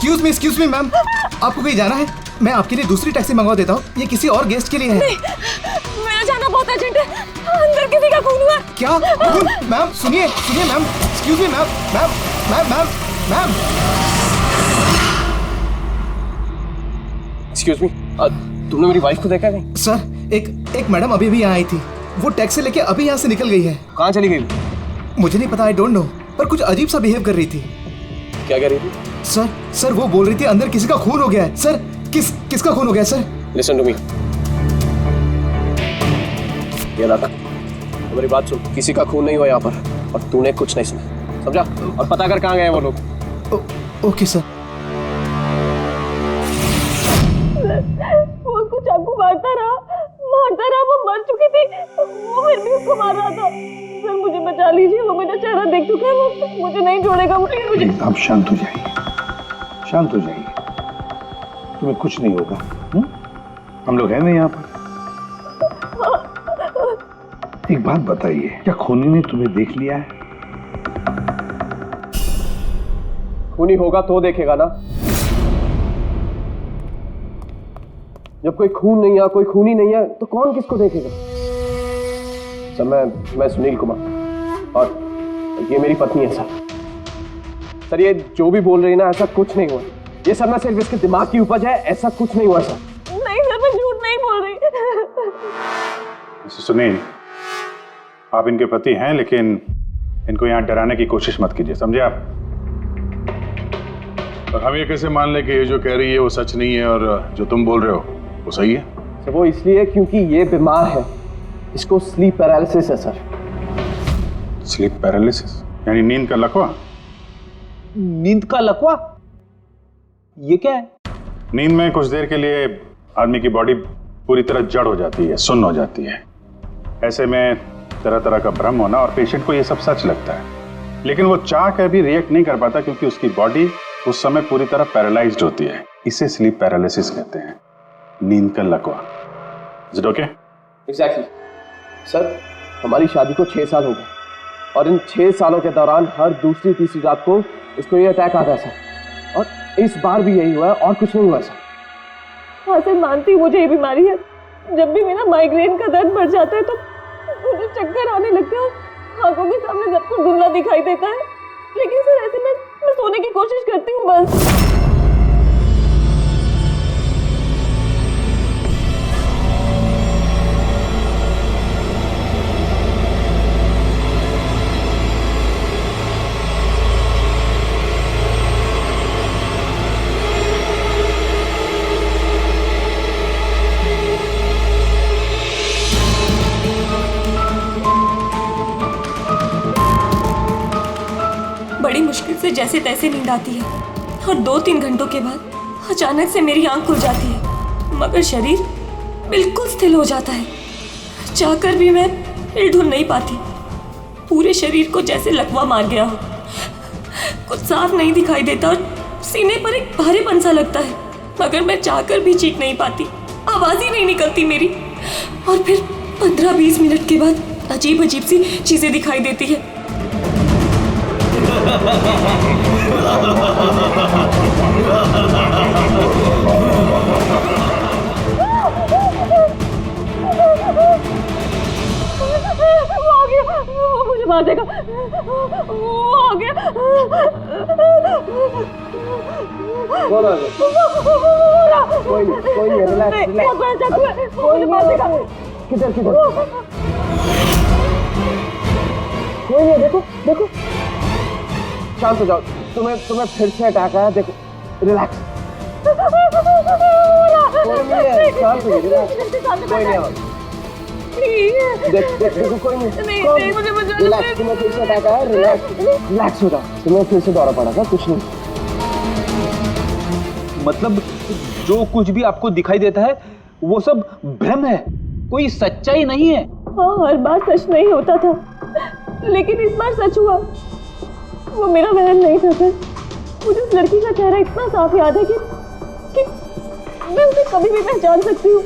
Excuse me ma'am, आपको कहीं जाना है? मैं आपके लिए दूसरी टैक्सी मंगवा देता हूँ, ये किसी और गेस्ट के लिए है। नहीं, मेरा जाना बहुत अर्जेंट है, अंदर किसी का खून हुआ। क्या खून? मैम सुनिए ma'am, excuse me ma'am. Excuse me, तुमने मेरी वाइफ को देखा है? सर एक मैडम अभी यहाँ आई थी, वो टैक्सी लेके अभी यहाँ से निकल गई है। कहाँ चली गई? मुझे नहीं पता, आई डोंट नो, पर कुछ अजीब सा बिहेव कर रही थी। क्या कह रही थी? सर वो बोल रही थी अंदर किसी का खून हो गया है। सर किसका खून हो गया सर? लिसन टू मी, ये लाता मेरी बात सुन, किसी का खून नहीं हुआ यहाँ पर, और तूने कुछ नहीं सुना, समझा? और पता कर कहाँ गए वो लोग। Okay sir. वो उसको चाकू मारता रहा, वो मर चुकी थी, वो फिर भी उसको मार रहा था। सर मुझे बचा लीजिए, वो मेरा चेहरा देख चुका है, वो मुझे नहीं छोड़ेगा, मुझे। आप शांत हो जाइए, शांत हो जाइए, तुम्हें कुछ नहीं होगा। हम लोग हैं ना यहाँ पर। एक बात बताइए, क्या खूनी ने तुम्हें देख लिया है? खूनी होगा तो देखेगा ना, जब कोई खून नहीं है, कोई खूनी नहीं है, तो कौन किसको देखेगा? सर मैं सुनील कुमार, और ये मेरी पत्नी है सर। ये जो भी बोल रही है ना, ऐसा कुछ नहीं हुआ, ये सब ना सिर्फ इसके दिमाग की उपज है, ऐसा कुछ नहीं हुआ सर। नहीं सर, मैं झूठ नहीं बोल रही। सुनील, आप इनके पति हैं, लेकिन इनको यहाँ डराने की कोशिश मत कीजिए, समझे आप? और हम ये कैसे मान लें कि ये जो कह रही है वो सच नहीं है, और जो तुम बोल रहे हो वो सही है? सर वो इसलिए क्योंकि ये बीमार है, इसको स्लीप पैरालिसिस है सर। स्लीप पैरालिसिस यानी नींद का लकवा? नींद का लकवा? ये क्या है? नींद में कुछ देर के लिए आदमी की बॉडी पूरी तरह जड़ हो जाती है, सुन्न हो जाती है। ऐसे में तरह तरह का भ्रम होना, और पेशेंट को ये सब सच लगता है, लेकिन वो चाह कर भी रिएक्ट नहीं कर पाता क्योंकि उसकी बॉडी उस समय पूरी तरह पैरालाइज्ड होती है। इसे स्लीप पैरालिसिस कहते हैं, नींद का लकवा। Is it okay? Exactly sir, हमारी शादी को 6 साल हो गए, और इन 6 सालों के दौरान हर दूसरी तीसरी रात को इसको ये अटैक आता है सर, और इस बार भी यही हुआ है, और कुछ नहीं हुआ सर। हाँ सर, मानती हूँ मुझे ये बीमारी है। जब भी मेरा माइग्रेन का दर्द बढ़ जाता है तो मुझे चक्कर आने लगते हैं, और आंखों के सामने सब कुछ धुंधला दिखाई देता है। लेकिन सर ऐसे में मैं सोने की कोशिश करती हूँ बस। बड़ी मुश्किल से जैसे तैसे नींद आती है, और 2-3 घंटों के बाद अचानक से मेरी आंख खुल जाती है, मगर शरीर बिल्कुल स्थिर हो जाता है। चाहकर भी मैं हिल-डुल नहीं पाती, पूरे शरीर को जैसे लकवा मार गया हो। कुछ साफ नहीं दिखाई देता, और सीने पर एक भारीपन सा लगता है, मगर मैं चाहकर भी चीख नहीं पाती, आवाज ही नहीं निकलती मेरी। और फिर 15-20 मिनट के बाद अजीब अजीब सी चीजें दिखाई देती है। वो आ गया, वो मुझे मार देगा, वो आ गया। कोई नहीं, रिलैक्स। मुझे मार देगा। किधर कोई नहीं, देखो शांत हो जाओ, तुम्हें फिर से अटैक आया, देखो रिलैक्स। कोई नहीं है, शांत हो जाओ, रिलैक्स, कोई नहीं है। देखो कोई नहीं, मुझे बचा लो। रिलैक्स, तुम्हें फिर से अटैक आया, रिलैक्स हो जाओ, तुम्हें फिर से दौरा पड़ा था, कुछ नहीं। मतलब जो कुछ भी आपको दिखाई देता है वो सब भ्रम है, कोई सच्चाई नहीं है। हाँ, हर बार सच नहीं होता था, लेकिन इस बार सच हुआ। वो मेरा वहम नहीं था सर। मुझे उस लड़की का चेहरा इतना साफ याद है कि मैं उसे कभी भी पहचान सकती हूँ।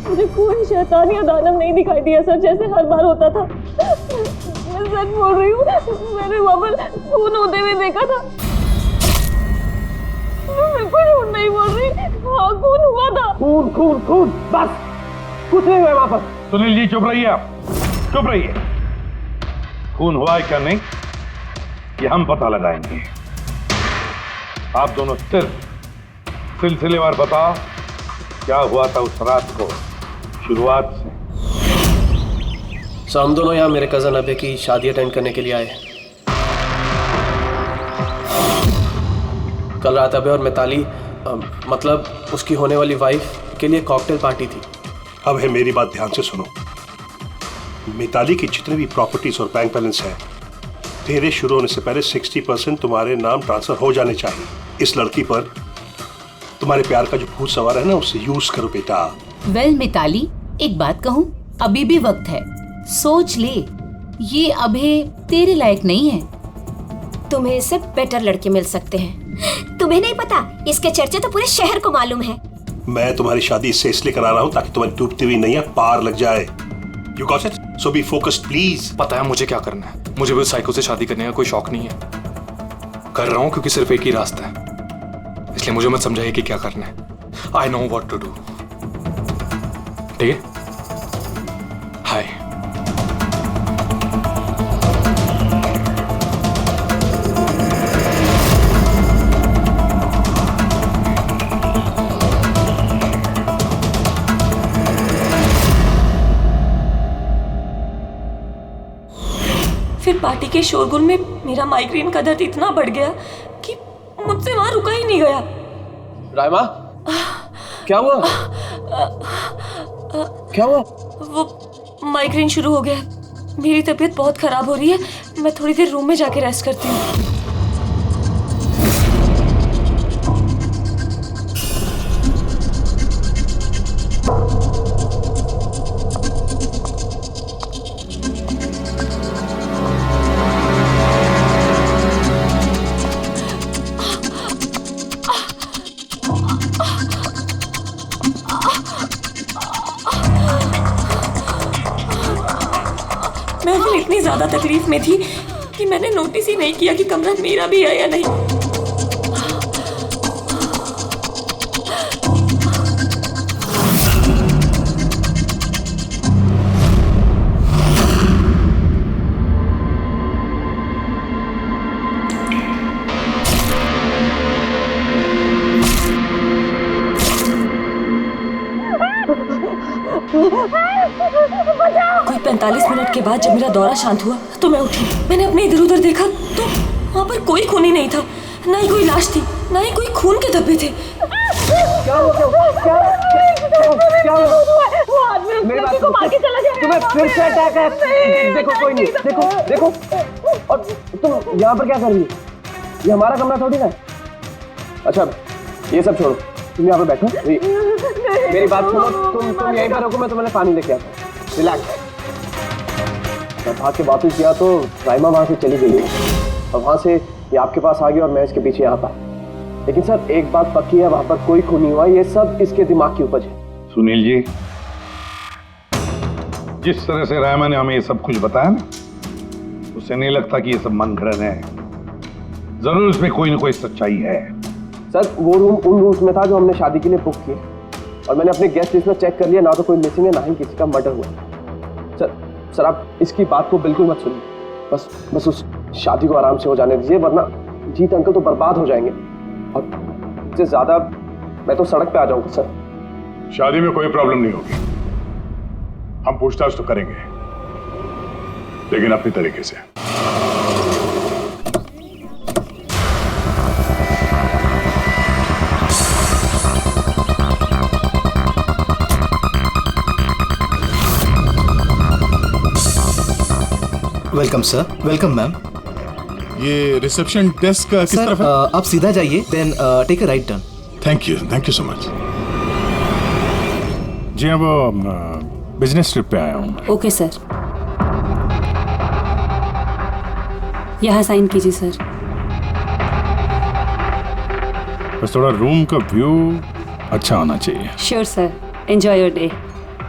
मुझे कोई शैतान या दानव नहीं दिखाई दिया सर, जैसे हर बार होता था। मैं सच बोल रही हूँ, मैंने वहाँ पर खून होते हुए देखा था। खून खून खून, बस कुछ नहीं हुआ वहां पर। सुनील जी चुप रहिए, आप चुप रहिए। खून हुआ है क्या नहीं ये हम पता लगाएंगे। आप दोनों सिर्फ सिलसिलेवार बताओ क्या हुआ था उस रात को, शुरुआत से। हम दोनों यहाँ मेरे कजन अभय की शादी अटेंड करने के लिए आए। कल रात अभय और मिताली मतलब उसकी होने वाली वाइफ के लिए कॉकटेल पार्टी थी। अब है मेरी बात ध्यान से सुनो। मिताली की जितने भी प्रॉपर्टीज और बैंक बैलेंस है तेरे शुरू होने से पहले 60% तुम्हारे नाम ट्रांसफर हो जाने चाहिए। इस लड़की पर तुम्हारे प्यार का जो भूत सवार है ना उसे यूज करो बेटा। वेल मिताली, एक बात कहूँ, अभी भी वक्त है, सोच ले। ये अभय तेरे लायक नहीं है। तुम्हें इससे बेटर लड़के मिल सकते हैं। तुम्हें नहीं पता, इसके चर्चे तो पूरे शहर को मालूम है। मैं तुम्हारी शादी इससे इसलिए करा रहा हूँ ताकि तुम्हारी डूबती हुई नैया पार लग जाए। You got it? So be focused please. पता है मुझे क्या करना है। मुझे भी उस साइको से शादी करने का कोई शौक नहीं है। कर रहा हूँ क्योंकि सिर्फ एक ही रास्ता है, इसलिए मुझे मत समझाइए कि क्या करना है। I know what to do. ठीक है? हाय। फिर पार्टी के शोरगुल में मेरा माइग्रेन का दर्द इतना बढ़ गया कि मुझसे वहां रुका ही नहीं गया। रायमा, क्या हुआ? क्या हुआ? वो माइग्रेन शुरू हो गया। मेरी तबीयत बहुत खराब हो रही है। मैं थोड़ी देर रूम में जाके रेस्ट करती हूँ। मैं फिर इतनी ज्यादा तकलीफ में थी कि मैंने नोटिस ही नहीं किया कि कमरा मेरा भी है या नहीं। कोई 45 मिनट के बाद जब मेरा दौरा शांत हुआ तो मैं उठी। मैंने अपने इधर उधर देखा तो वहाँ पर कोई खून ही नहीं था, ना ही कोई लाश थी, ना ही कोई खून के धब्बे थे। क्या हुआ? मेरी बात सुनो, तुम्हें फिर से अटैक है। देखो कोई नहीं, देखो और तुम यहाँ पर क्या कर रही हो? ये हमारा कमरा थोड़ी ना है। अच्छा ये सब छोड़ो, तुम यहाँ पर बैठो। मेरी बात सुनो, तुम यहीं पर रखो, मैं तुम्हें पानी लेके आता हूँ। रिलैक्स। मैं भाग के वापस गया तो राइमा वहां से चली गई और वहां से ये आपके पास आ गई और मैं इसके पीछे यहाँ पर। लेकिन सर एक बात पक्की है, वहां पर कोई खून नहीं हुआ। ये सब इसके दिमाग की उपज है। सुनील जी, जिस तरह से रायमा ने हमें ये सब कुछ बताया ना, उसे नहीं लगता कि ये सब मन घड़न है। जरूर इसमें कोई ना कोई सच्चाई है। सर वो रूम उन रूम्स में था जो हमने शादी के लिए बुक किए और मैंने अपने गेस्ट लिस्ट में चेक कर लिया, ना तो कोई मिसिंग है ना ही किसी का मर्डर हुआ। सर आप इसकी बात को बिल्कुल मत सुनिए। बस उस शादी को आराम से हो जाने दीजिए, वरना जीत अंकल तो बर्बाद हो जाएंगे और इससे ज्यादा मैं तो सड़क पे आ जाऊंगा। सर शादी में कोई प्रॉब्लम नहीं होगी, हम पूछताछ तो करेंगे लेकिन अपनी तरीके से। Welcome sir. Welcome ma'am. ये रिसेप्शन डेस्क किस सर तरफ है? आप सीधा जाइए, then take a right turn. Thank you so much. जी हाँ, वो बिजनेस ट्रिप पे आया हूँ। ओके सर, यहाँ साइन कीजिए सर। बस थोड़ा रूम का व्यू अच्छा होना चाहिए। Sure sir, enjoy your day.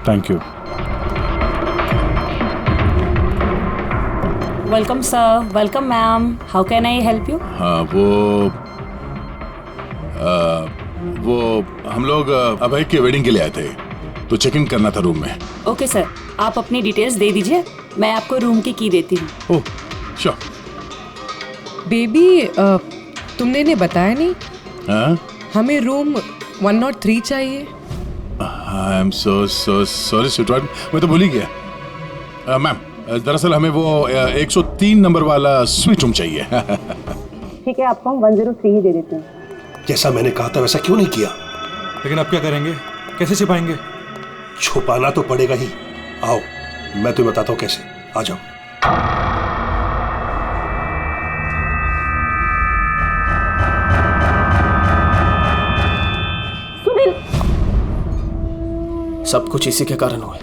Thank you. Welcome sir, welcome ma'am, how can I help you? हाँ वो हम लोग अभय के वेडिंग के लिए आए थे, तो चेक इन करना था रूम में। ओके सर, आप अपनी डिटेल्स दे दीजिए, मैं आपको रूम की देती हूँ। Oh sure. बेबी तुमने इन्हें बताया नहीं? हाँ? हमें रूम 103 चाहिए। I am so sorry sweetheart, मैं तो भूल ही गया। मैम दरअसल हमें वो 103 नंबर वाला स्वीट रूम चाहिए। ठीक है, आपको हम 103 ही दे देते हैं। जैसा मैंने कहा था वैसा क्यों नहीं किया? लेकिन अब क्या करेंगे, कैसे छिपाएंगे? छुपाना तो पड़ेगा ही। आओ मैं तुम्हें बताता हूँ कैसे, आ जाओ। सब कुछ इसी के कारण हुआ।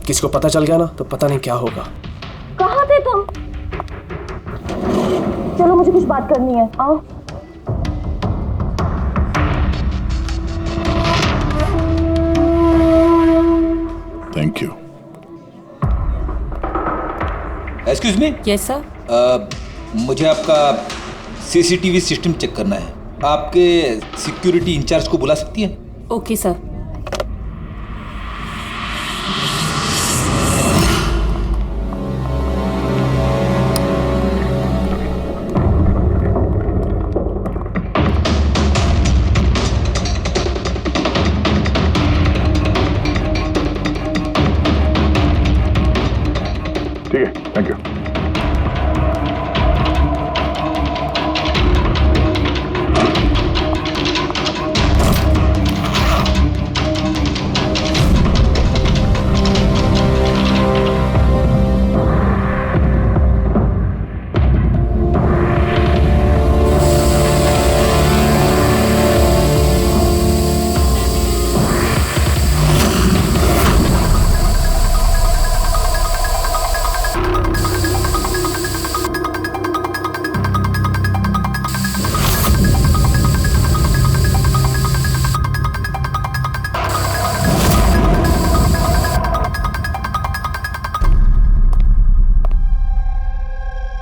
किसी को पता चल गया ना तो पता नहीं क्या होगा। कहाँ थे तुम? चलो मुझे कुछ बात करनी है, आओ। Thank you. Excuse me. Yes sir. मुझे आपका सीसीटीवी सिस्टम चेक करना है। आपके सिक्योरिटी इंचार्ज को बुला सकती है? Okay sir. ठीक है, थैंक यू।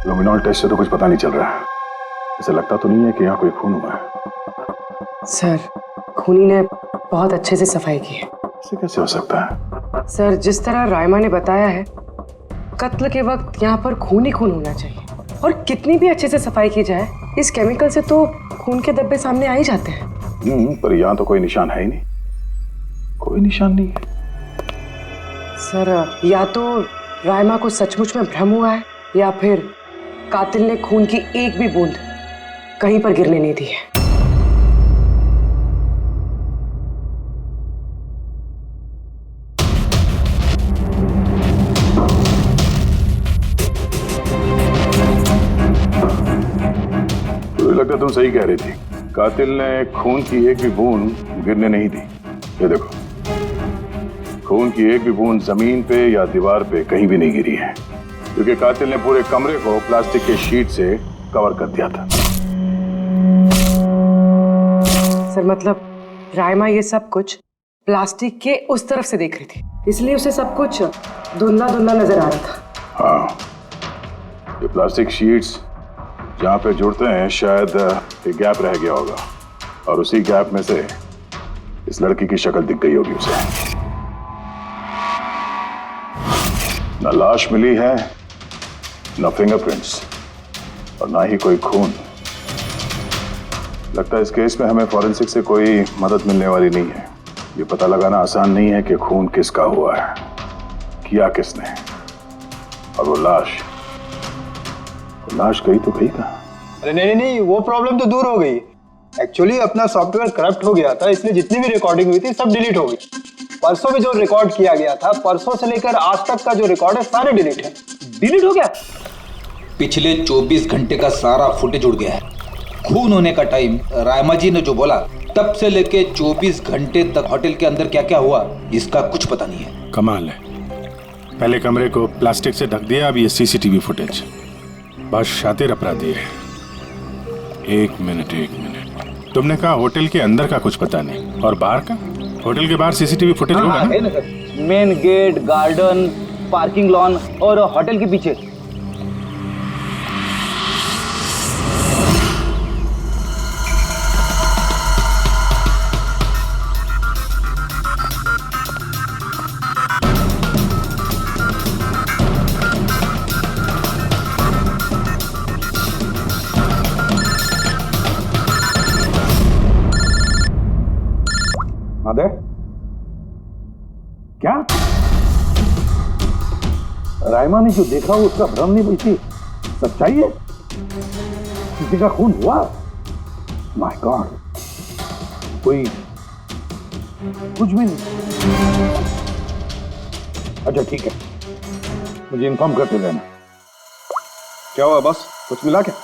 लुमिनॉल टेस्ट से तो कुछ पता नहीं चल रहा है। ऐसा लगता तो नहीं है कि यहाँ कोई खून हुआ है। सर खूनी ने बहुत अच्छे से सफाई की है। ऐसे कैसे हो सकता है? सर जिस तरह रायमा ने बताया है, कत्ल के वक्त यहाँ पर खून ही खून होना चाहिए। और कितनी भी अच्छे से सफाई की जाए, इस केमिकल से तो खून के धब्बे सामने आ ही जाते हैं। पर यहाँ तो कोई निशान है ही नहीं। कोई निशान नहीं है। सर या तो रायमा को सचमुच में भ्रम हुआ है, या फिर कातिल ने खून की एक भी बूंद कहीं पर गिरने नहीं दी है। मुझे लगता तुम सही कह रही थी। कातिल ने खून की एक भी बूंद गिरने नहीं दी। ये देखो, खून की एक भी बूंद जमीन पे या दीवार पे कहीं भी नहीं गिरी है, क्योंकि कातिल ने पूरे कमरे को प्लास्टिक के शीट से कवर कर दिया था। सर मतलब रायमा ये सब कुछ प्लास्टिक के उस तरफ से देख रही थी, इसलिए उसे सब कुछ धुंधला धुंधला नजर आ रहा था। हाँ, ये प्लास्टिक शीट्स जहाँ पे जुड़ते हैं शायद एक गैप रह गया होगा, और उसी गैप में से इस लड़की की शक्ल दिख गई होगी उसे। न लाश मिली है, न फिंगरप्रिंट्स, और ना ही कोई खून। लगता है इस केस में हमें फॉरेंसिक से कोई मदद मिलने वाली नहीं है। ये पता लगाना आसान नहीं है कि खून किसका हुआ है, किया किसने, और वो लाश गई तो गई कहाँ? अरे नहीं, वो प्रॉब्लम तो दूर हो गई। एक्चुअली अपना सॉफ्टवेयर करप्ट हो गया था, इसलिए जितनी भी रिकॉर्डिंग हुई थी सब डिलीट हो गई। परसों भी जो रिकॉर्ड किया गया था, परसों से लेकर आज तक का जो रिकॉर्ड है सारे डिलीट है। डिलीट हो गया। पिछले 24 घंटे का सारा फुटेज उड़ गया है। खून होने का टाइम रायमा जी ने जो बोला, तब से लेके 24 घंटे तक होटल के अंदर क्या क्या हुआ इसका कुछ पता नहीं है। कमाल है, पहले कमरे को प्लास्टिक से ढक दिया, अब ये सीसीटीवी फुटेज। बस शातिर अपराधी है। एक मिनट, तुमने कहा होटल के अंदर का कुछ पता नहीं, और बाहर का? होटल के बाहर सीसीटीवी फुटेज होगा ना? Main gate, garden, parking lawn और होटल के पीछे। अदय, क्या रायमा ने जो देखा वो उसका भ्रम नहीं बल्कि सच्चाई है? किसी का खून हुआ? माय गॉड, कोई कुछ भी नहीं। अच्छा ठीक है, मुझे इन्फॉर्म करते रहना। क्या हुआ बॉस, कुछ मिला क्या?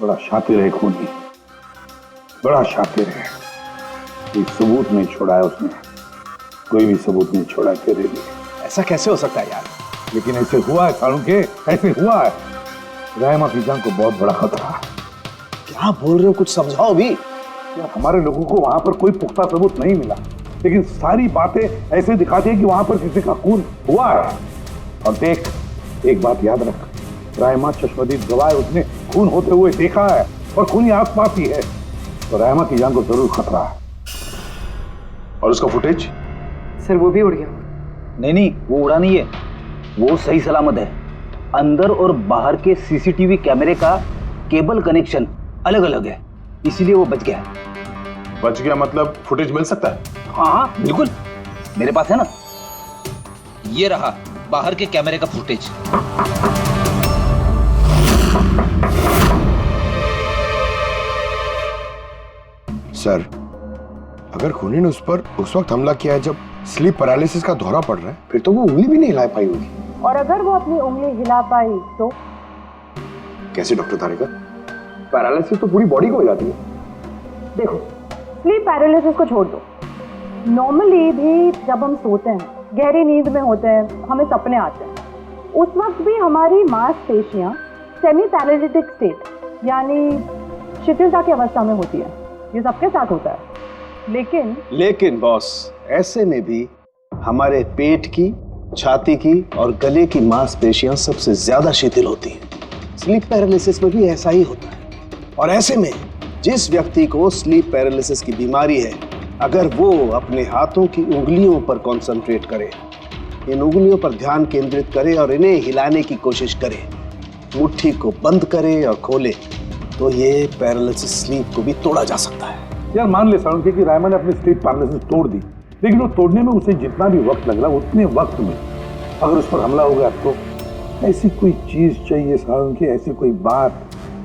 बड़ा शातिर है खूनी, बड़ा शातिर है। कोई सबूत नहीं छोड़ा है उसने, कोई भी सबूत नहीं छोड़ा तेरे लिए। ऐसा कैसे हो सकता है यार? लेकिन ऐसे हुआ है सालुंके, ऐसे हुआ है। रायमा की जान को बहुत बड़ा खतरा है। क्या बोल रहे हो, कुछ समझाओ भी। यार हमारे लोगों को वहां पर कोई पुख्ता सबूत नहीं मिला, लेकिन सारी बातें ऐसे दिखाती है कि वहां पर किसी का खून हुआ है। और देख, एक बात याद रख, रायमा चश्मदीद गवाह है, उसने खून होते हुए देखा है और खूनी आसपास ही है, तो रायमा की जान को जरूर खतरा है। और उसका फुटेज? सर वो भी उड़ गया। नहीं, वो उड़ा नहीं है, वो सही सलामत है। अंदर और बाहर के सीसीटीवी कैमरे का केबल कनेक्शन अलग अलग है, इसीलिए वो बच गया। बच गया मतलब फुटेज मिल सकता है? हाँ बिल्कुल, मेरे पास है ना। ये रहा बाहर के कैमरे का फुटेज। सर, अगर खूनी ने उस पर उस वक्त हमला किया है जब स्लीप पैरालिसिस का दौरा पड़ रहा है, फिर तो वो उंगली भी नहीं हिला पाई होगी। और अगर वो अपनी उंगली हिला पाई तो? कैसे डॉक्टर तारिका? पैरालिसिस तो पूरी बॉडी को हो जाती है। देखो, स्लीप पैरालिसिस को छोड़ दो, नॉर्मली भी जब हम सोते हैं, गहरी नींद में होते हैं, हमें सपने आते हैं, उस वक्त भी हमारी मांसपेशियां सेमी पैरालिटिक स्टेट यानी शिथिलता की अवस्था में होती है। ये सबके साथ होता है। लेकिन बॉस, ऐसे में भी हमारे पेट की, छाती की और गले की मांसपेशियां सबसे ज्यादा शिथिल होती हैं। स्लीप पैरालिसिस में भी ऐसा ही होता है। और ऐसे में जिस व्यक्ति को स्लीप पैरालिसिस की बीमारी है, अगर वो अपने हाथों की उंगलियों पर कंसंट्रेट करे, इन उंगलियों पर ध्यान केंद्रित करे और इन्हें हिलाने की कोशिश करे, मुट्ठी को बंद करे और खोले, तो ये पैरालिसिस स्लीप को भी तोड़ा जा सकता है। यार मान ले सालुंके कि रायमा ने अपनी स्लीप पैरालिसिस तोड़ दी, लेकिन वो तोड़ने में उसे जितना भी वक्त लग रहा, उतने वक्त में अगर उस पर हमला हो गया तो ऐसी कोई चीज चाहिए सालुंके, ऐसी कोई बात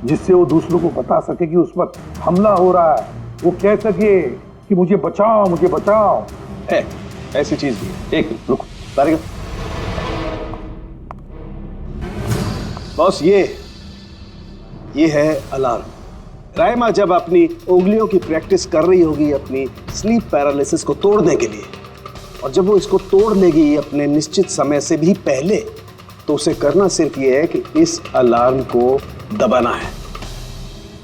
जिससे वो दूसरों को बता सके कि उस पर हमला हो रहा है, वो कह सके कि मुझे बचाओ, मुझे बचाओ। है ऐसी चीज भी। एक रुक तारिका, बॉस ये है अलार्म। रायमा जब अपनी उंगलियों की प्रैक्टिस कर रही होगी अपनी स्लीप पैरालिसिस को तोड़ने के लिए, और जब वो इसको तोड़ लेगी अपने निश्चित समय से भी पहले, तो उसे करना सिर्फ ये है कि इस अलार्म को दबाना है,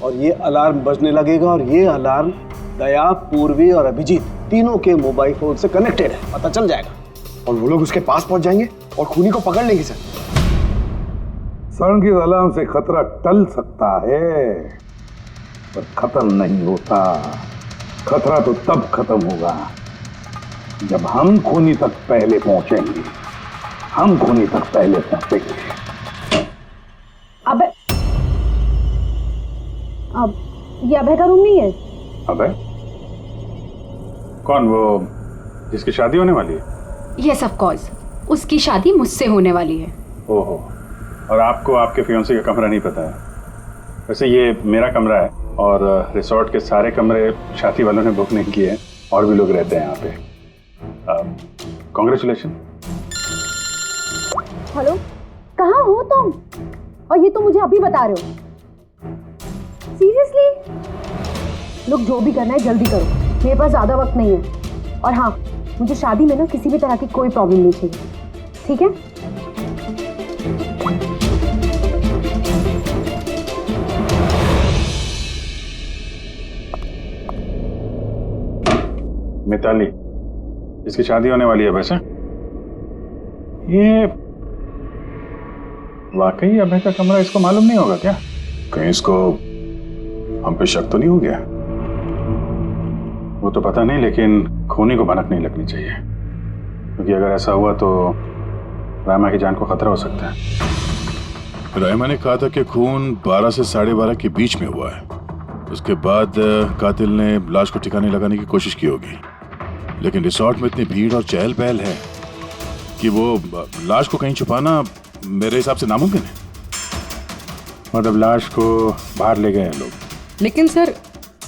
और ये अलार्म बजने लगेगा। और ये अलार्म दया, पूर्वी और अभिजीत तीनों के मोबाइल फोन से कनेक्टेड है, पता चल जाएगा, और वो लोग उसके पास पहुंच जाएंगे और खूनी को पकड़ लेंगे। सर के अलार्म से खतरा टल सकता है, पर खत्म नहीं होता। खतरा तो तब खत्म होगा जब हम खूनी तक पहले पहुंचेंगे। हम खूनी तक पहले पहुंचेंगे। अब ये अभय का रूम नहीं है? अभय? कौन, वो जिसकी शादी होने वाली है? यस ऑफ कोर्स, उसकी शादी मुझसे होने वाली है। ओहो, और आपको आपके फियांसे का कमरा नहीं पता है? वैसे ये मेरा कमरा है और रिसोर्ट के सारे कमरे शादी वालों ने बुक नहीं किए हैं, और भी लोग रहते हैं यहाँ पे। कॉन्ग्रेचुलेशन। हेलो, कहाँ हो तुम? और ये तो मुझे अभी बता रहे हो? सीरियसली? लोग जो भी करना है जल्दी करो, मेरे पास ज्यादा वक्त नहीं है। और हाँ, मुझे शादी में ना किसी भी तरह की कोई प्रॉब्लम नहीं चाहिए, ठीक है? मिताली, इसकी शादी होने वाली है। वैसे ये वाकई अभय का कमरा इसको मालूम नहीं होगा क्या? कहीं इसको हम पे शक तो नहीं हो गया? वो तो पता नहीं, लेकिन खूनी को भनक नहीं लगनी चाहिए, क्योंकि अगर ऐसा हुआ तो रायमा की जान को खतरा हो सकता है। रायमा ने कहा था कि खून 12 से 12:30 के बीच में हुआ है। उसके बाद कातिल ने लाश को ठिकाने लगाने की कोशिश की होगी, लेकिन रिसोर्ट में इतनी भीड़ और चहल पहल है कि वो लाश को कहीं छुपाना मेरे हिसाब से नामुमकिन है। मतलब लाश को बाहर ले गए हैं लोग? लेकिन सर,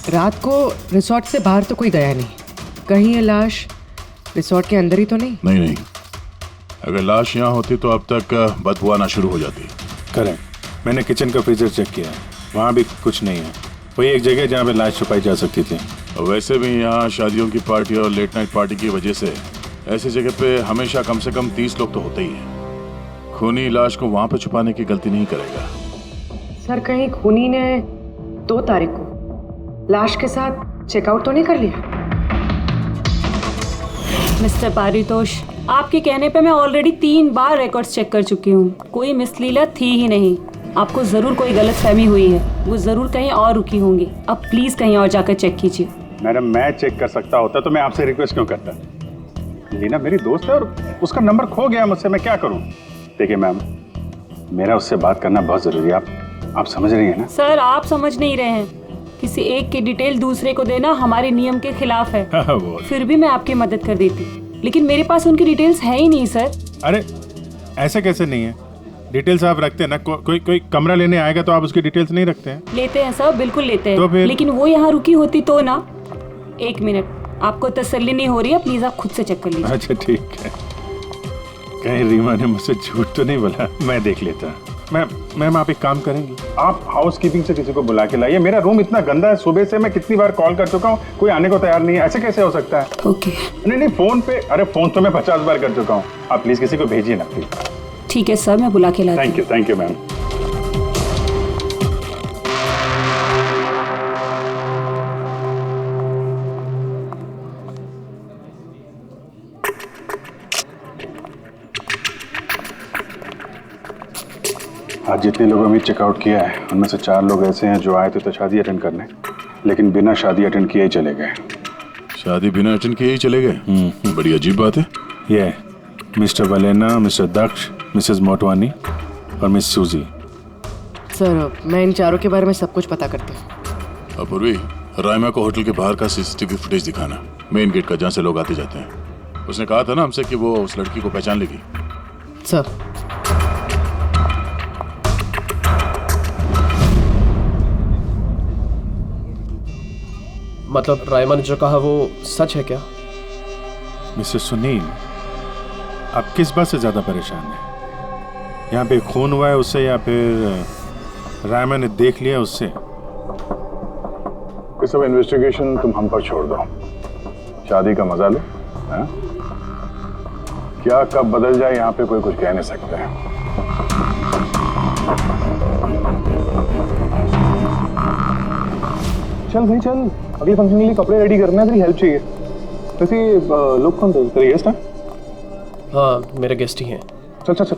रात को रिसोर्ट से बाहर तो कोई गया नहीं। कहीं ये लाश रिसोर्ट के अंदर ही तो नहीं? नहीं, अगर लाश यहाँ होती तो अब तक बदबू आना शुरू हो जाती। करेक्ट। मैंने किचन का फ्रीजर चेक किया है, वहाँ भी कुछ नहीं है। वही एक जगह जहाँ पे लाश छुपाई जा सकती थी। वैसे भी यहाँ शादियों की पार्टी और लेट नाइट पार्टी की वजह से ऐसी जगह पे हमेशा कम से कम 30 लोग तो होते ही हैं। खूनी लाश को वहाँ पे छुपाने की गलती नहीं करेगा। सर, कहीं खूनी ने 2 तारीख को लाश के साथ चेकआउट तो नहीं कर लिया? मिस्टर पारितोष, आपके कहने पे मैं ऑलरेडी 3 बार रिकॉर्ड्स चेक कर चुकी हूँ। कोई मिसलीला थी ही नहीं। आपको जरूर कोई गलतफहमी हुई है, वो जरूर कहीं और रुकी होंगी। अब प्लीज कहीं और जाकर चेक कीजिए। मैडम, मैं चेक कर सकता होता तो मैं आपसे रिक्वेस्ट क्यों करता? लीना मेरी दोस्त है और उसका नंबर खो गया मुझसे, मैं क्या करूँ? देखिए मैम, मेरा उससे बात करना बहुत जरूरी है। आप समझ रही हैं ना? सर, आप समझ नहीं रहे हैं। किसी एक की डिटेल दूसरे को देना हमारे नियम के खिलाफ है। फिर भी मैं आपकी मदद कर देती, लेकिन मेरे पास उनकी डिटेल्स है ही नहीं सर। अरे ऐसे कैसे नहीं है? डिटेल्स आप रखते हैं ना। कोई कमरा लेने आएगा तो आप उसकी डिटेल्स नहीं रखते हैं? लेते हैं सर, बिल्कुल लेते हैं। तो फिर? लेकिन वो यहाँ रुकी होती तो ना। 1 मिनट, आपको तसल्ली नहीं हो रही है, प्लीज आप खुद से चेक कर लीजिए। अच्छा ठीक है। कहीं रीमा ने मुझसे झूठ तो नहीं बोला? मैं देख लेता। मैम आप एक काम करेंगी, आप हाउस कीपिंग से किसी को बुला के लाइए। मेरा रूम इतना गंदा है, सुबह से मैं कितनी बार कॉल कर चुका हूँ, कोई आने को तैयार नहीं है। ऐसे कैसे हो सकता है? ओके। नहीं फोन पे, अरे फोन तो मैं 50 बार कर चुका हूँ। आप प्लीज किसी को भेजिए ना प्लीज। ठीक है सर, मैं बुला के लाती हूँ। Thank you ma'am. आज जितने लोगों ने चेकआउट किया है उनमें से 4 लोग ऐसे हैं जो आए थे तो शादी अटेंड करने, लेकिन बिना शादी अटेंड किए ही चले गए। शादी बिना अटेंड किए ही चले गए? बड़ी अजीब बात है। ये मिस्टर वलेना, मिस्टर दक्ष, मिसेस मोटवानी और मिस सूजी। सर, मैं इन 4 के बारे में सब कुछ पता करती हूँ। अपूर्वी, रायमा को होटल के बाहर का सीसीटीवी फुटेज दिखाना, मेन गेट का, जहाँ से लोग आते जाते हैं। उसने कहा था ना हमसे कि वो उस लड़की को पहचान लेगी। सर, मतलब रायमा ने जो कहा वो सच है क्या? मिस्टर सुनील, आप किस बात से ज्यादा परेशान हैं? यहाँ पे खून हुआ है उससे या फिर रायमा ने देख लिया उससे? ये सब इन्वेस्टिगेशन तुम हम पर छोड़ दो, शादी का मजा लो। क्या कब बदल जाए यहाँ पे कोई कुछ कह नहीं सकता है। चल भाई चल, अगले फंक्शन के लिए कपड़े रेडी करना है, तेरी हेल्प चाहिए। वैसे लोग कौन थे? तेरे गेस्ट हैं? हाँ, मेरे गेस्ट ही हैं। चल चल चल।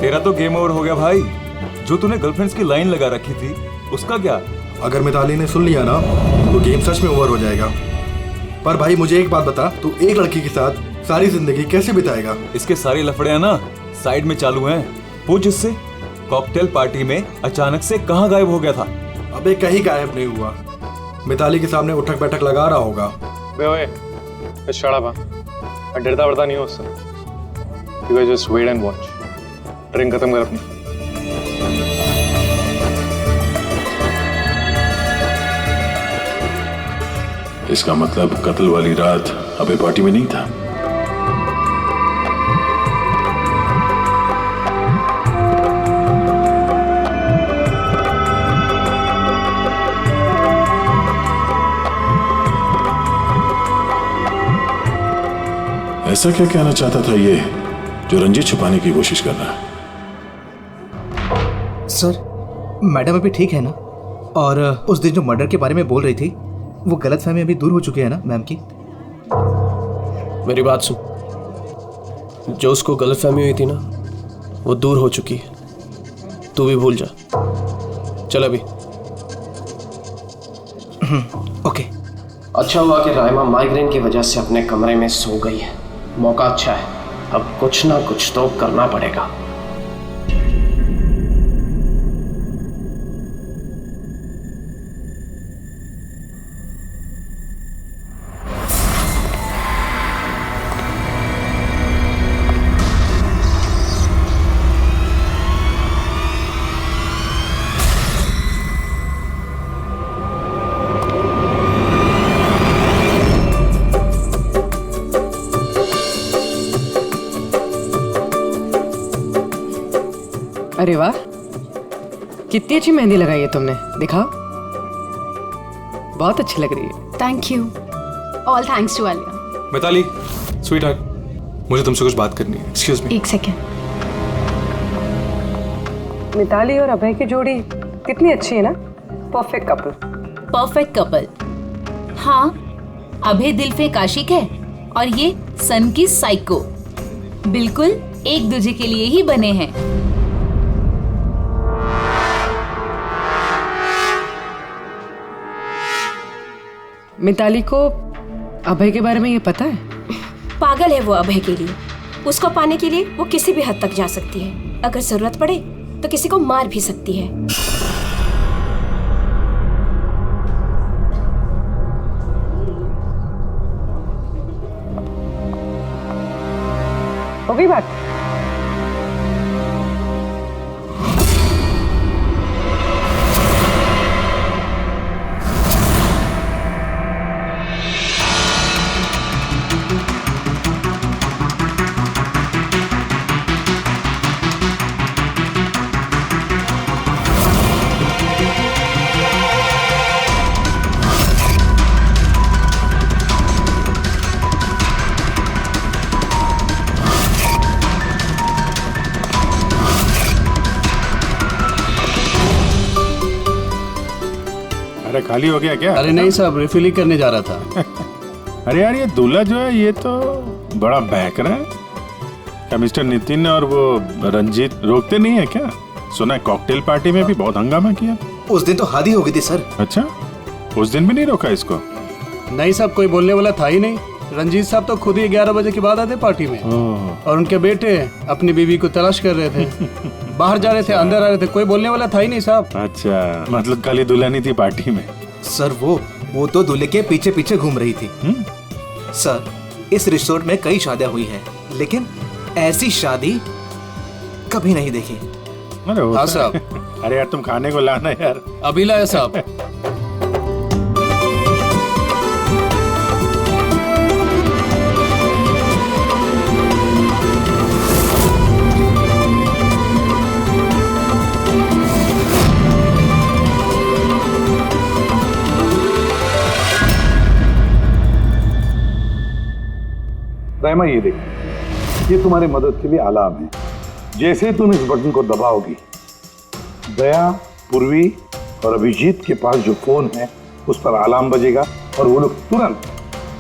तेरा तो गेम ओवर हो गया भाई। जो तूने गर्लफ्रेंड्स की लाइन लगा रखी थी उसका क्या? अगर मिताली ने सुन लिया ना तो गेम सच में ओवर हो जाएगा। पर भाई मुझे एक बात बता, तू एक लड़की के साथ सारी जिंदगी कैसे बिताएगा? इसके सारे लफड़े हैं ना साइड में चालू हैं। पूछ इससे, कॉकटेल पार्टी में अचानक से कहाँ गायब हो गया था? अबे कहीं गायब नहीं हुआ, मिताली के सामने उठक बैठक लगा रहा होगा। मैं डरता वरता नहीं हूँ उससे। You guys just wait and watch. Drink खत्म कर अपनी। इसका मतलब कत्ल वाली रात अबे पार्टी में नहीं था। ऐसा क्या कहना चाहता था ये जो रंजित छुपाने की कोशिश कर रहा है? सर, मैडम अभी ठीक है ना? और उस दिन जो मर्डर के बारे में बोल रही थी वो गलतफहमी अभी दूर हो चुकी है ना मैम की? मेरी बात सुन, जो उसको गलतफहमी हुई थी ना वो दूर हो चुकी है। तू भी भूल जा। चल अभी। ओके। अच्छा हुआ कि राइमा माइग्रेन की वजह से अपने कमरे में सो गई है। मौका अच्छा है, अब कुछ ना कुछ तो करना पड़ेगा। अरे वाह, कितनी अच्छी मेहंदी लगाई है तुमने, दिखाओ। बहुत अच्छी लग रही है। Thank you. All thanks to Alia. Mitali, sweetheart, मुझे तुमसे कुछ बात करनी है। Excuse me. एक सेकेंड। मिताली और अभय की जोड़ी कितनी अच्छी है ना। Perfect couple. Perfect couple. हाँ, अभय दिल पे आशिक है और ये सन की साइको। बिल्कुल एक दूसरे के लिए ही बने हैं। मिताली को अभय के बारे में ये पता है? पागल है वो अभय के लिए। उसको पाने के लिए वो किसी भी हद तक जा सकती है। अगर जरूरत पड़े तो किसी को मार भी सकती है। हो गई बात? अरे खाली हो गया क्या? अरे नहीं साहब, रिफिल करने जा रहा था। अरे यार, ये दूल्हा जो है ये तो बड़ा बहक रहा है। क्या मिस्टर नितिन और वो रंजीत रोकते नहीं है क्या? सुना है कॉकटेल पार्टी में भी बहुत हंगामा किया। उस दिन तो हादी हो गई थी सर। अच्छा, उस दिन भी नहीं रोका इसको? नहीं साहब, कोई बोलने वाला था ही नहीं। रंजीत साहब तो खुद ही 11 बजे के बाद आते पार्टी में, और उनके बेटे अपनी बीवी को तलाश कर रहे थे। बाहर जा रहे थे, अंदर आ रहे थे, कोई बोलने वाला था ही नहीं साहब। अच्छा, मतलब खाली दुल्हनी थी पार्टी में? सर वो तो दूल्हे के पीछे पीछे घूम रही थी। सर, इस रिसोर्ट में कई शादियां हुई हैं, लेकिन ऐसी शादी कभी नहीं देखी। अरे हाँ साहब। अरे यार, तुम खाने को लाना यार। अभी लाया साहब। राइमा, ये देखो, ये तुम्हारी मदद के लिए अलार्म है। जैसे तुम इस बटन को दबाओगी, दया, पूर्वी और अभिजीत के पास जो फोन है उस पर अलार्म बजेगा और वो लोग तुरंत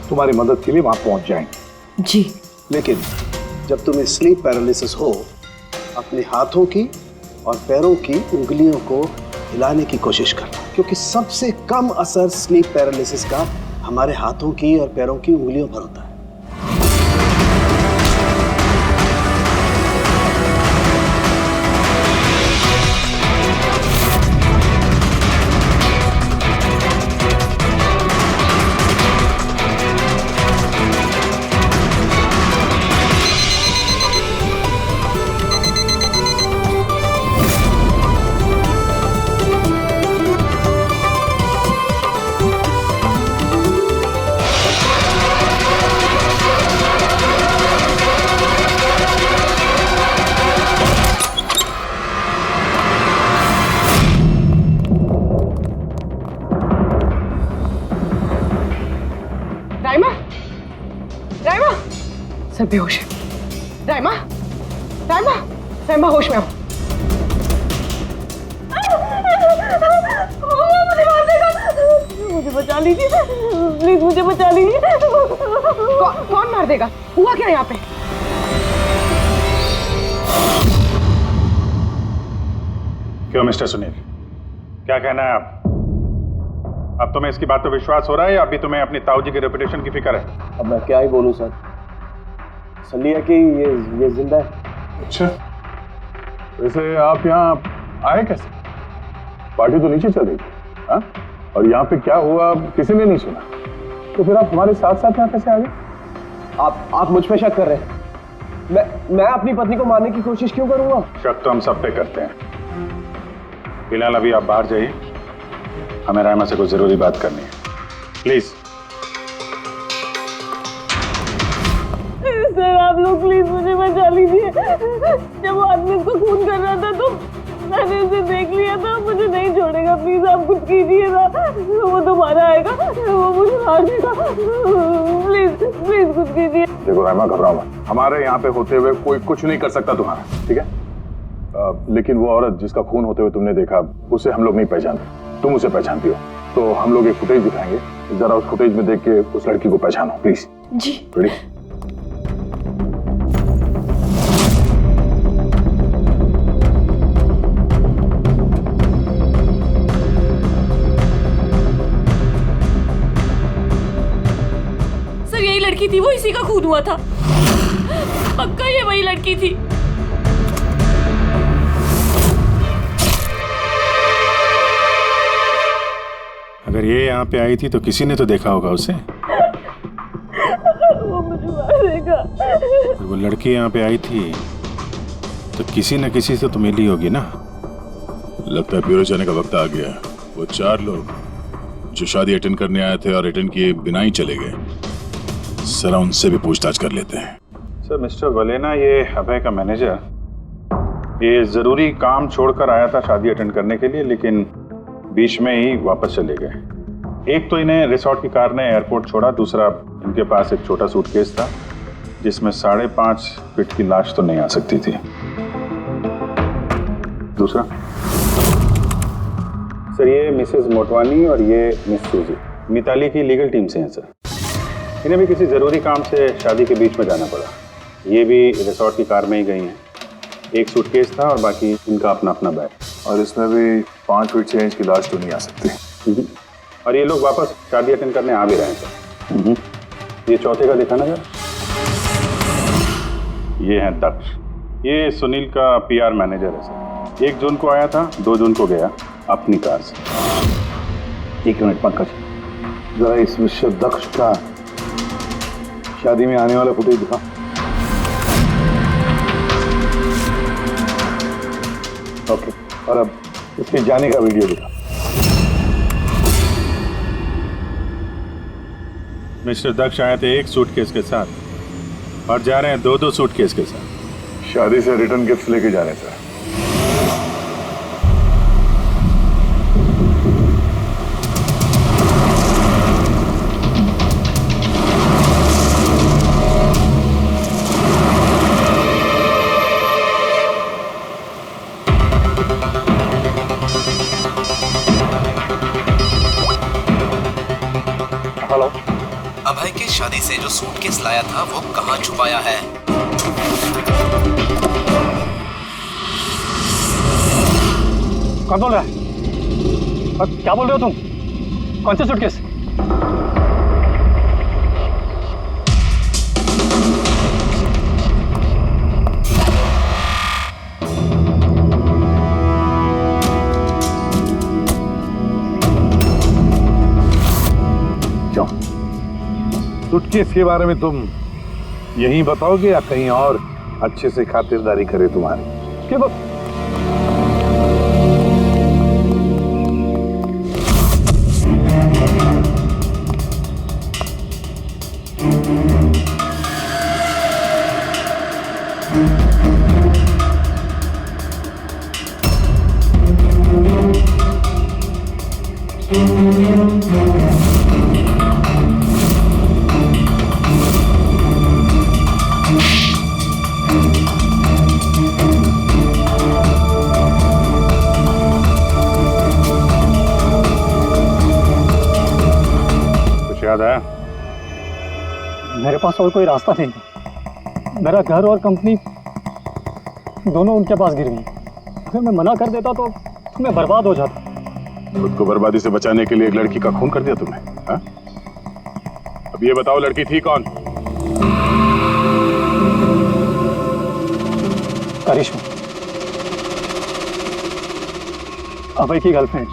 तुम्हारी मदद के लिए वहां पहुंच जाएंगे। जी। लेकिन जब तुम्हें स्लीप पैरालिसिस हो, अपने हाथों की और पैरों की उंगलियों को हिलाने की कोशिश करना, क्योंकि सबसे कम असर स्लीप पैरालिसिस का हमारे हाथों की और पैरों की उंगलियों पर होता है। सर बेहोश है। राइमा, राइमा, राइमा होश में आओ। मुझे बचा लीजिए प्लीज, मुझे बचा लीजिए। कौन मार देगा? हुआ क्या यहाँ पे? क्यों मिस्टर सुनील, क्या कहना है आप? अब तुम्हें इसकी बात पर विश्वास हो रहा है या अभी तुम्हें अपनी ताऊ जी की रेपुटेशन की फिक्र है? अब मैं क्या ही बोलूं सर, सली है कि ये जिंदा है। अच्छा, वैसे आप यहाँ आए कैसे? पार्टी तो नीचे चल रही थी, हाँ? और यहाँ पे क्या हुआ किसी ने नहीं सुना, तो फिर आप हमारे साथ साथ यहाँ कैसे आ गए? आप मुझ पे शक कर रहे हैं? मैं अपनी पत्नी को मारने की कोशिश क्यों करूंगा? शक तो हम सब पे करते हैं। फिलहाल अभी आप बाहर जाइए, हमें रायमा से कुछ जरूरी बात करनी है, प्लीज। सर आप लोग प्लीज मुझे बचा लीजिए। जब वो आदमी इसको खून कर रहा था तो मैंने इसे देख लिया था, मुझे नहीं छोड़ेगा, प्लीज आप कुछ कीजिए ना। वो दोबारा आएगा, वो मुझे मार देगा, प्लीज प्लीज कुछ कीजिए। देखो रायमा, घबराओ मत, हमारे यहाँ पे होते हुए कोई कुछ नहीं कर सकता तुम्हारा, ठीक है? लेकिन वो औरत जिसका खून होते हुए तुमने देखा, उसे हम लोग नहीं पहचानते, तुम उसे पहचानती हो, तो हम लोग एक फुटेज दिखाएंगे, जरा उस फुटेज में देख के उस लड़की को पहचानो प्लीज। जी। रेडी? सर यही लड़की थी, वो इसी का खून हुआ था, पक्का ये वही लड़की थी। अगर ये यहाँ पे आई थी तो किसी ने तो देखा होगा उसे। वो मुझे मारेगा। अगर वो लड़की यहाँ पे आई थी तो किसी न किसी से तो मिली होगी ना। लगता है ब्यूरो जाने का वक्त आ गया। वो 4 लोग जो शादी अटेंड करने आए थे और अटेंड किए बिना ही चले गए, जरा उनसे भी पूछताछ कर लेते हैं। सर मिस्टर वलेना, ये अभय का मैनेजर, ये जरूरी काम छोड़कर आया था शादी अटेंड करने के लिए, लेकिन बीच में ही वापस चले गए। एक तो इन्हें रिसोर्ट की कार ने एयरपोर्ट छोड़ा, दूसरा इनके पास एक छोटा सूटकेस था जिसमें 5.5 फीट की लाश तो नहीं आ सकती थी। दूसरा सर, ये मिसेस मोटवानी और ये मिस सूजी मिताली की लीगल टीम से हैं सर। इन्हें भी किसी ज़रूरी काम से शादी के बीच में जाना पड़ा। ये भी रिसोर्ट की कार में ही गई हैं। एक सूटकेस था और बाकी इनका अपना अपना बैग, और इसमें भी 5 फीट 6 इंच की लाश तो नहीं आ सकती। और ये लोग वापस शादी अटेंड करने आ भी रहे हैं सर। ये चौथे का दिखाना सर। ये है दक्ष, ये सुनील का PR मैनेजर है सर। 1 जून को आया था, 2 जून को गया अपनी कार से। 1 मिनट पंकज, जरा इस मिस्टर दक्ष का शादी में आने वाला फुटेज दिखा। ओके, और अब इसके जाने का वीडियो दिखा। मिस्टर दक्ष आए थे 1 सूटकेस के साथ और जा रहे हैं 2-2 सूटकेस के साथ। शादी से रिटर्न गिफ्ट लेके जा रहे थे। अभय के शादी से जो सूटकेस लाया था वो कहाँ छुपाया है? कौन बोल रहा है? क्या बोल रहे हो तुम? कौन से सूटकेस? सूटकेस के बारे में तुम यही बताओगे या कहीं और अच्छे से खातिरदारी करे तुम्हारी? क्या बात? याद आया? मेरे पास और कोई रास्ता नहीं। मेरा घर और कंपनी दोनों उनके पास गिर गई। अगर मैं मना कर देता तो मैं बर्बाद हो जाता। खुद को बर्बादी से बचाने के लिए एक लड़की का खून कर दिया तुमने, हाँ? अब ये बताओ लड़की थी कौन? करिश्मा, अभय की गर्लफ्रेंड।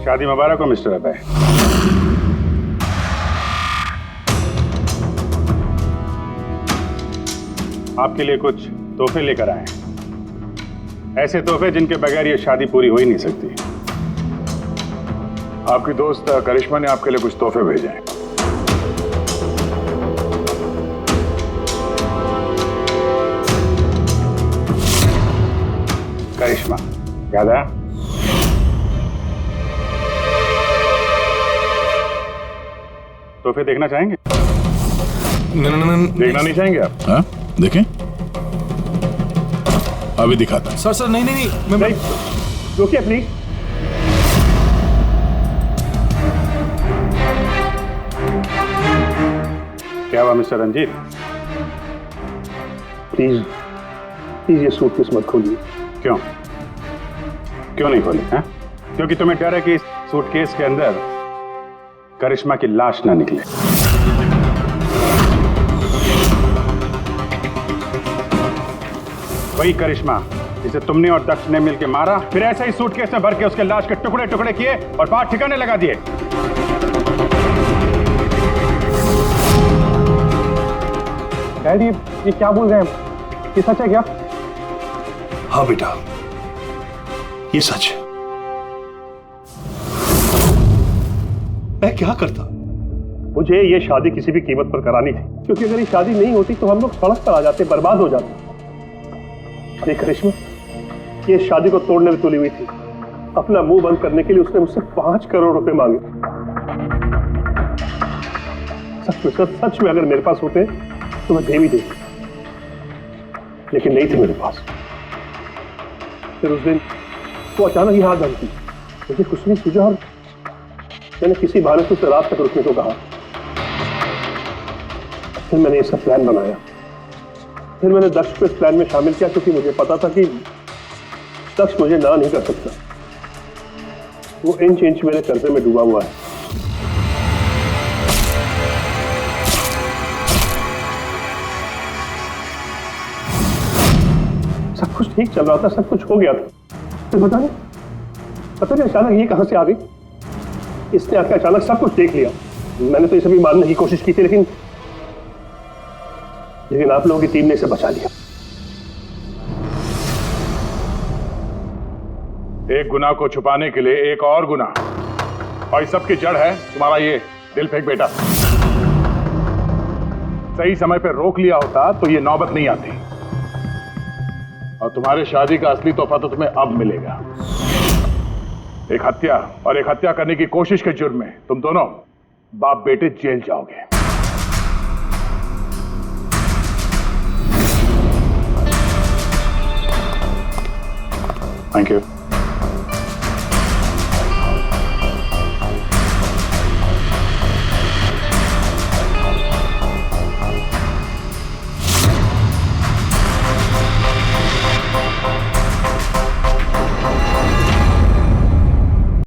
शादी मुबारक हो मिस्टर अभय। आपके लिए कुछ तोहफे लेकर आए हैं, ऐसे तोहफे जिनके बगैर ये शादी पूरी हो ही नहीं सकती। आपकी दोस्त करिश्मा ने आपके लिए कुछ तोहफे भेजे हैं। करिश्मा, याद आया? तोहफे देखना चाहेंगे? देखना नहीं चाहेंगे आप? हाँ, देखें। अभी दिखाता। सर सर नहीं नहीं नहीं, मैं रुकिए प्लीज। क्या हुआ मिस्टर रंजीत? प्लीज प्लीज ये सूटकेस मत खोलिए। क्यों? क्यों नहीं खोले? हैं? क्योंकि तुम्हें डर है कि इस सूटकेस के अंदर करिश्मा की लाश ना निकले। वही करिश्मा जिसे तुमने और दक्ष ने मिलकर मारा, फिर ऐसे ही सूटकेस में भर के उसके लाश के टुकड़े टुकड़े किए और बात ठिकाने लगा दिए। डैडी, ये क्या बोल रहे हैं? ये सच है क्या? हाँ बेटा, ये सच है। मैं क्या करता? मुझे ये शादी किसी भी कीमत पर करानी थी, क्योंकि अगर ये शादी नहीं होती तो हम लोग सड़क पर आ जाते, बर्बाद हो जाते। ये करिश्मा ये शादी को तोड़ने में तुली हुई थी। अपना मुंह बंद करने के लिए उसने मुझसे 5 करोड़ रुपए मांगे। सच में अगर मेरे पास होते तो मैं दे भी देती, लेकिन नहीं थे मेरे पास। फिर उस दिन वो अचानक ही हाथ धमकी, मुझे कुछ नहीं सूझा और मैंने किसी बहाने से उसे रात तक रुकने को कहा। फिर मैंने इसका प्लान बनाया। फिर मैंने दक्ष को इस प्लान में शामिल किया, क्योंकि मुझे पता था कि दक्ष मुझे ना नहीं कर सकता। वो इंच इंच मेरे कर्जे में डूबा हुआ है। सब कुछ ठीक चल रहा था, सब कुछ हो गया था। तो पता नहीं अचानक ये कहां से आ गई। इसने आके अचानक सब कुछ देख लिया। मैंने तो ये सभी मारने की कोशिश की थी, लेकिन आप लोगों की टीम ने इसे बचा लिया। एक गुनाह को छुपाने के लिए एक और गुनाह, और इस सब की जड़ है तुम्हारा ये दिल फेंक बेटा। सही समय पर रोक लिया होता तो ये नौबत नहीं आती, और तुम्हारे शादी का असली तोहफा तो तुम्हें अब मिलेगा। एक हत्या और एक हत्या करने की कोशिश के जुर्म में तुम दोनों बाप बेटे जेल जाओगे। Thank you.